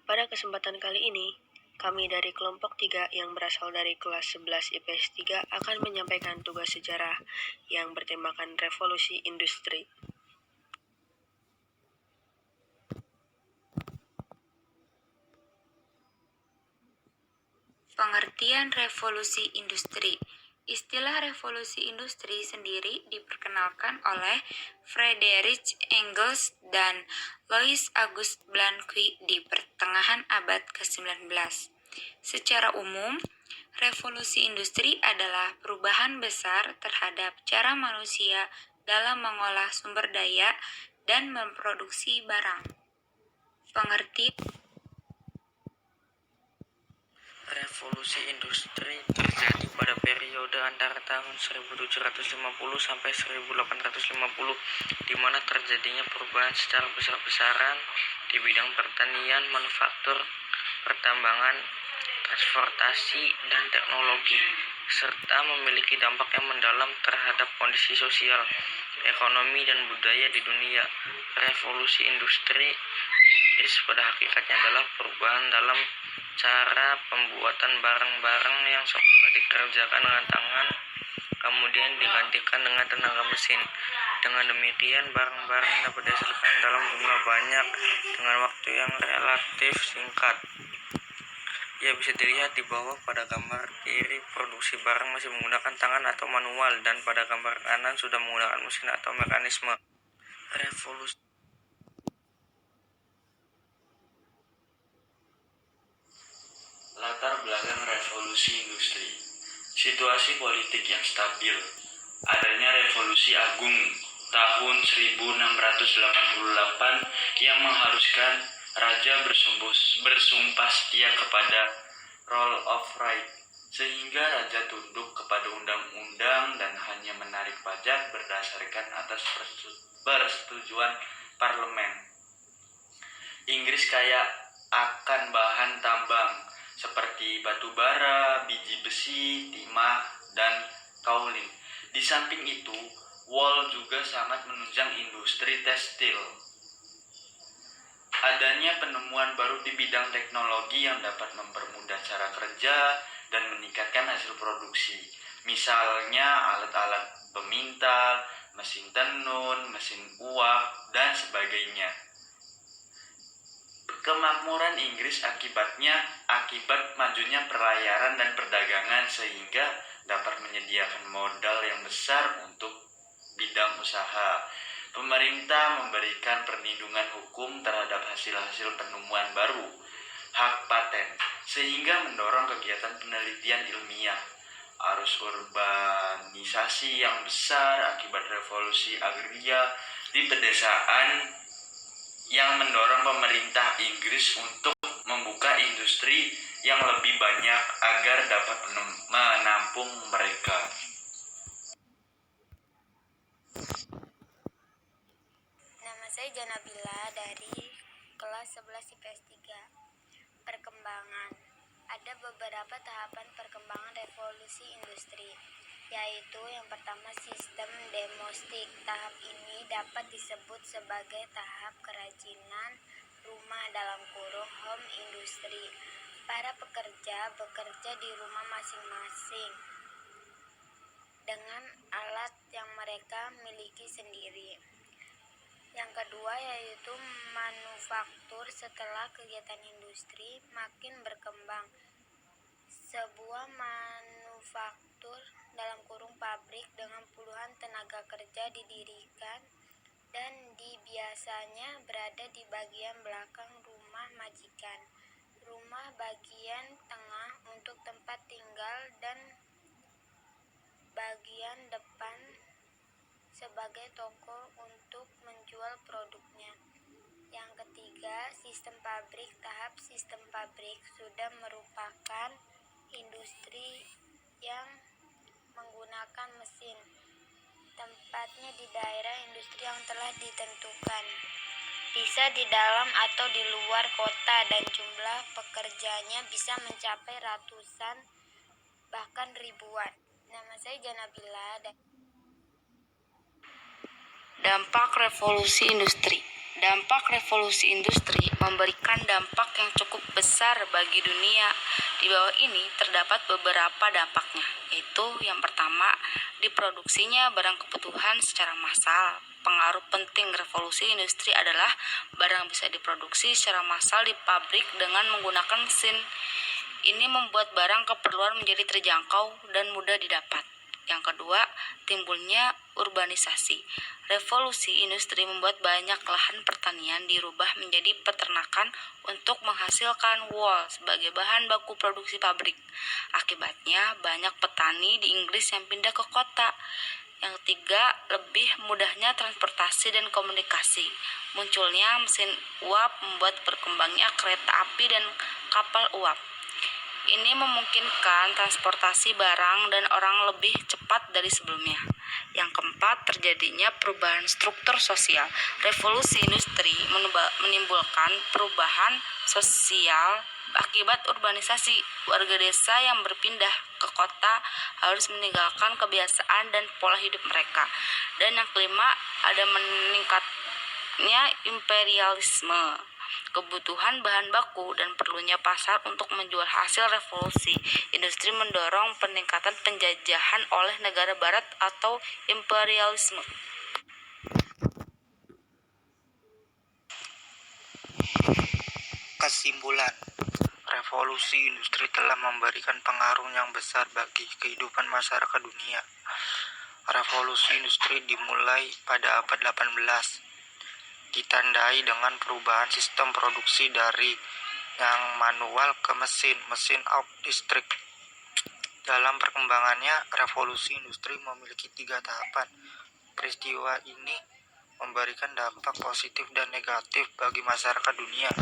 Pada kesempatan kali ini, kami dari kelompok 3 yang berasal dari kelas 11 IPS 3 akan menyampaikan tugas sejarah yang bertemakan revolusi industri. Pengertian revolusi industri. Istilah revolusi industri sendiri diperkenalkan oleh Friedrich Engels dan Louis Auguste Blanqui di pertengahan abad ke-19. Secara umum, revolusi industri adalah perubahan besar terhadap cara manusia dalam mengolah sumber daya dan memproduksi barang. Revolusi industri terjadi pada periode antara tahun 1750 sampai 1850, di mana terjadinya perubahan secara besar-besaran di bidang pertanian, manufaktur, pertambangan, transportasi, dan teknologi, serta memiliki dampak yang mendalam terhadap kondisi sosial, ekonomi, dan budaya di dunia. Revolusi industri di Inggris pada hakikatnya adalah perubahan dalam cara pembuatan barang-barang yang semula dikerjakan dengan tangan, kemudian digantikan dengan tenaga mesin. Dengan demikian, barang-barang dapat dihasilkan dalam jumlah banyak dengan waktu yang relatif singkat. Ya, bisa dilihat di bawah pada gambar kiri, produksi barang masih menggunakan tangan atau manual, dan pada gambar kanan sudah menggunakan mesin atau mekanisme. Revolusi Latar belakang revolusi industri. Situasi politik yang stabil. Adanya revolusi agung tahun 1688 yang mengharuskan raja bersumpah setia kepada Rule of Right, sehingga raja tunduk kepada undang-undang dan hanya menarik pajak berdasarkan atas persetujuan parlemen. Inggris kaya akan bahan tambang seperti batu bara, biji besi, timah, dan kaolin. Di samping itu, Wall juga sangat menunjang industri tekstil. Adanya penemuan baru di bidang teknologi yang dapat mempermudah cara kerja dan meningkatkan hasil produksi. Misalnya alat-alat pemintal, mesin tenun, mesin uap, dan sebagainya. Kemakmuran Inggris akibat majunya pelayaran dan perdagangan, sehingga dapat menyediakan modal yang besar untuk bidang usaha. Pemerintah memberikan perlindungan hukum terhadap hasil-hasil penemuan baru, hak paten, sehingga mendorong kegiatan penelitian ilmiah. Arus urbanisasi yang besar akibat revolusi agraria di pedesaan yang mendorong pemerintah Inggris untuk membuka industri yang lebih banyak agar dapat menampung mereka. Nama saya Janabila dari kelas 11 IPS 3. Perkembangan. Ada beberapa tahapan perkembangan revolusi industri, yaitu yang pertama sistem domestik. Tahap ini dapat disebut sebagai tahap kerajinan rumah (home industry). Para pekerja bekerja di rumah masing-masing dengan alat yang mereka miliki sendiri. Yang kedua yaitu manufaktur. Setelah kegiatan industri makin berkembang, sebuah manufaktur (pabrik) dengan puluhan tenaga kerja didirikan dan biasanya berada di bagian belakang rumah majikan, rumah bagian tengah untuk tempat tinggal, dan bagian depan sebagai toko untuk menjual produknya. Yang ketiga, sistem pabrik. Tahap sistem pabrik sudah merupakan industri yang menggunakan mesin. Tempatnya di daerah industri yang telah ditentukan, bisa di dalam atau di luar kota, dan jumlah pekerjanya bisa mencapai ratusan bahkan ribuan. Nama saya Janabila. Dampak revolusi industri. Dampak revolusi industri memberikan dampak yang cukup besar bagi dunia. Di bawah ini terdapat beberapa dampaknya, yaitu yang pertama, diproduksinya barang kebutuhan secara massal. Pengaruh penting revolusi industri adalah barang bisa diproduksi secara massal di pabrik dengan menggunakan mesin. Ini membuat barang keperluan menjadi terjangkau dan mudah didapat. Yang kedua, timbulnya urbanisasi. Revolusi industri membuat banyak lahan pertanian dirubah menjadi peternakan untuk menghasilkan wool sebagai bahan baku produksi pabrik. Akibatnya, banyak petani di Inggris yang pindah ke kota. Yang ketiga, lebih mudahnya transportasi dan komunikasi. Munculnya mesin uap membuat berkembangnya kereta api dan kapal uap. Ini memungkinkan transportasi barang dan orang lebih cepat dari sebelumnya. Yang keempat, terjadinya perubahan struktur sosial. Revolusi industri menimbulkan perubahan sosial akibat urbanisasi. Warga desa yang berpindah ke kota harus meninggalkan kebiasaan dan pola hidup mereka. Dan yang kelima, ada meningkatnya imperialisme. Kebutuhan bahan baku dan perlunya pasar untuk menjual hasil revolusi industri mendorong peningkatan penjajahan oleh negara barat atau imperialisme. Kesimpulan, revolusi industri telah memberikan pengaruh yang besar bagi kehidupan masyarakat dunia. Revolusi industri dimulai pada abad 18, ditandai dengan perubahan sistem produksi dari yang manual ke mesin listrik. Dalam perkembangannya, revolusi industri memiliki 3 tahapan. Peristiwa ini memberikan dampak positif dan negatif bagi masyarakat dunia.